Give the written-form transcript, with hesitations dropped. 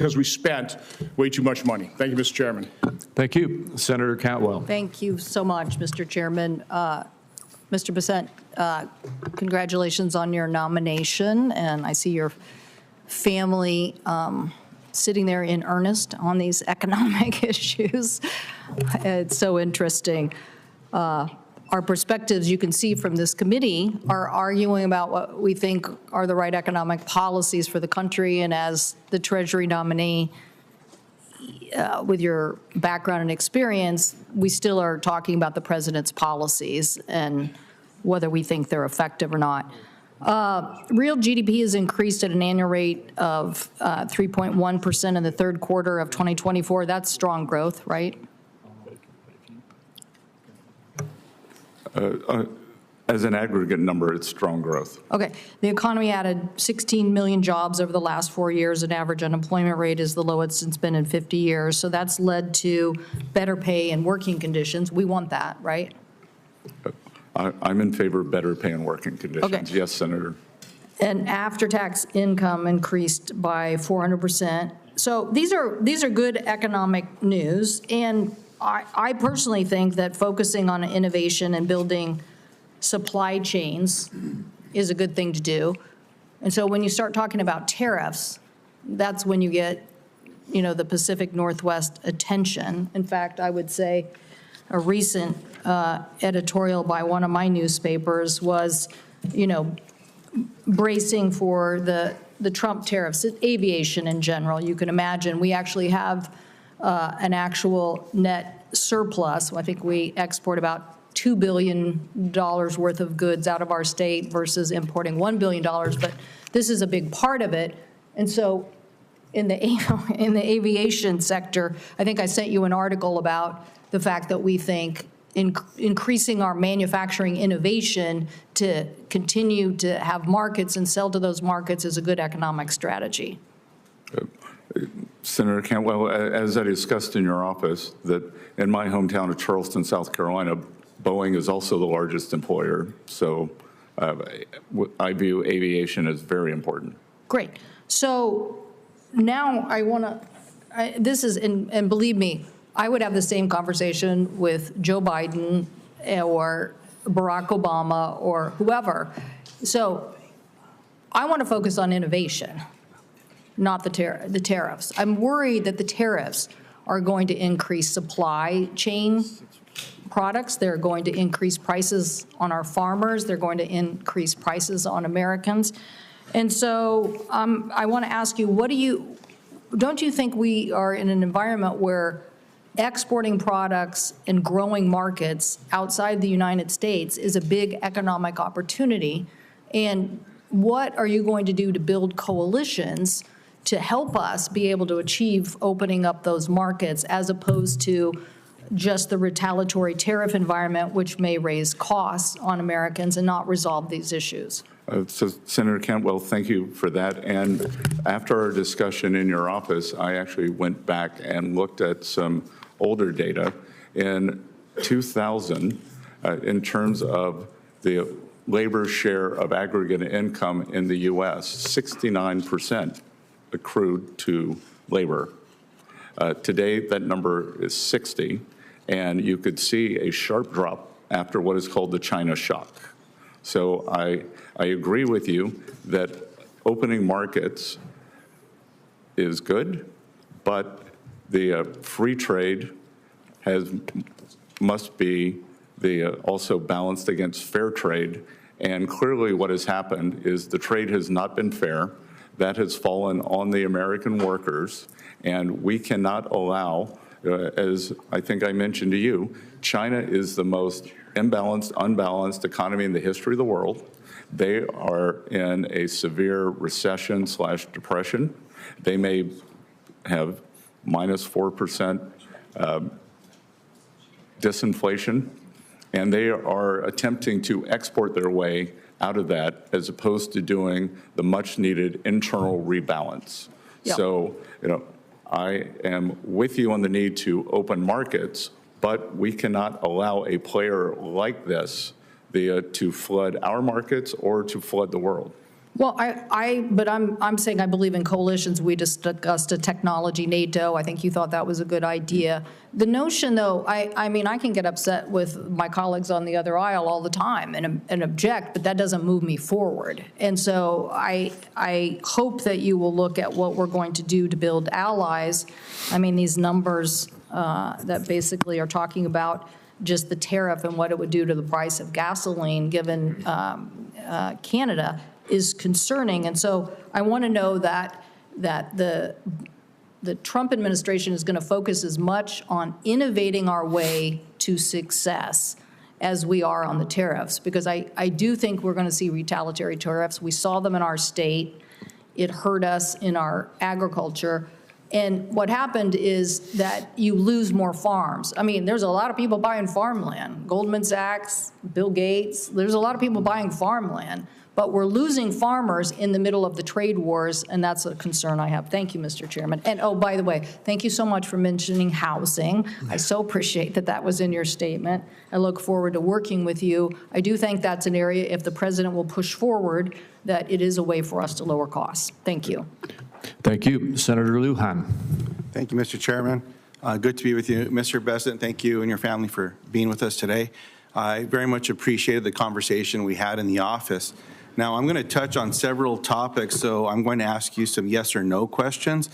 because we spent way too much money. Thank you, Mr. Chairman. Thank you. Senator Cantwell. Thank you so much, Mr. Chairman. Mr. Bessent, congratulations on your nomination, and I see your family sitting there in earnest on these economic issues. It's so interesting. Our perspectives, you can see from this committee, are arguing about what we think are the right economic policies for the country, and as the Treasury nominee, with your background and experience, we still are talking about the president's policies and whether we think they're effective or not. Real GDP has increased at an annual rate of 3.1% in the third quarter of 2024. That's strong growth, right? As an aggregate number, it's strong growth. Okay. The economy added 16 million jobs over the last 4 years. An average unemployment rate is the lowest it's been in 50 years. So that's led to better pay and working conditions. We want that, right? I'm in favor of better pay and working conditions. Okay. Yes, Senator. And after-tax income increased by 400%. So these are good economic news. And I personally think that focusing on innovation and building supply chains is a good thing to do. And so when you start talking about tariffs, that's when you get, the Pacific Northwest attention. In fact, I would say a recent editorial by one of my newspapers was, bracing for the Trump tariffs, aviation in general. You can imagine we actually have an actual net surplus. I think we export about $2 billion worth of goods out of our state versus importing $1 billion, but this is a big part of it. And so in the aviation sector, I think I sent you an article about the fact that we think increasing our manufacturing innovation to continue to have markets and sell to those markets is a good economic strategy. Senator Cantwell, as I discussed in your office, that in my hometown of Charleston, South Carolina, Boeing is also the largest employer. So I view aviation as very important. Great. So now I want to, and believe me, I would have the same conversation with Joe Biden or Barack Obama or whoever. So I want to focus on innovation, not the tariffs. I'm worried that the tariffs are going to increase supply chain products. They're going to increase prices on our farmers. They're going to increase prices on Americans. And so I want to ask you, don't you think we are in an environment where exporting products and growing markets outside the United States is a big economic opportunity? And what are you going to do to build coalitions to help us be able to achieve opening up those markets as opposed to just the retaliatory tariff environment, which may raise costs on Americans and not resolve these issues? So, Senator Cantwell, thank you for that. And after our discussion in your office, I actually went back and looked at some older data. In 2000, in terms of the labor share of aggregate income in the U.S., 69% accrued to labor. Today, that number is 60, and you could see a sharp drop after what is called the China shock. So I agree with you that opening markets is good, but the free trade must be also balanced against fair trade. And clearly what has happened is the trade has not been fair. That has fallen on the American workers, and we cannot allow, as I think I mentioned to you, China is the most unbalanced economy in the history of the world. They are in a severe recession/depression. They may have minus 4% disinflation, and they are attempting to export their way out of that as opposed to doing the much needed internal rebalance. Yep. So, I am with you on the need to open markets, but we cannot allow a player like this to flood our markets or to flood the world. Well, but I'm saying I believe in coalitions. We just discussed a technology NATO. I think you thought that was a good idea. The notion, though, I mean, I can get upset with my colleagues on the other aisle all the time and object, but that doesn't move me forward. And so I hope that you will look at what we're going to do to build allies. I mean, these numbers that basically are talking about just the tariff and what it would do to the price of gasoline given Canada is concerning. And so I want to know that the Trump administration is going to focus as much on innovating our way to success as we are on the tariffs, because I do think we're going to see retaliatory tariffs. We saw them in our state. It hurt us in our agriculture. And what happened is that you lose more farms. I mean, there's a lot of people buying farmland. Goldman Sachs, Bill Gates, there's a lot of people buying farmland. But we're losing farmers in the middle of the trade wars, and that's a concern I have. Thank you, Mr. Chairman. And, oh, by the way, thank you so much for mentioning housing. I so appreciate that that was in your statement. I look forward to working with you. I do think that's an area, if the president will push forward, that it is a way for us to lower costs. Thank you. Thank you. Senator Lujan. Thank you, Mr. Chairman. Good to be with you. Mr. Bessent, thank you and your family for being with us today. I very much appreciated the conversation we had in the office. Now, I'm going to touch on several topics, so I'm going to ask you some yes or no questions.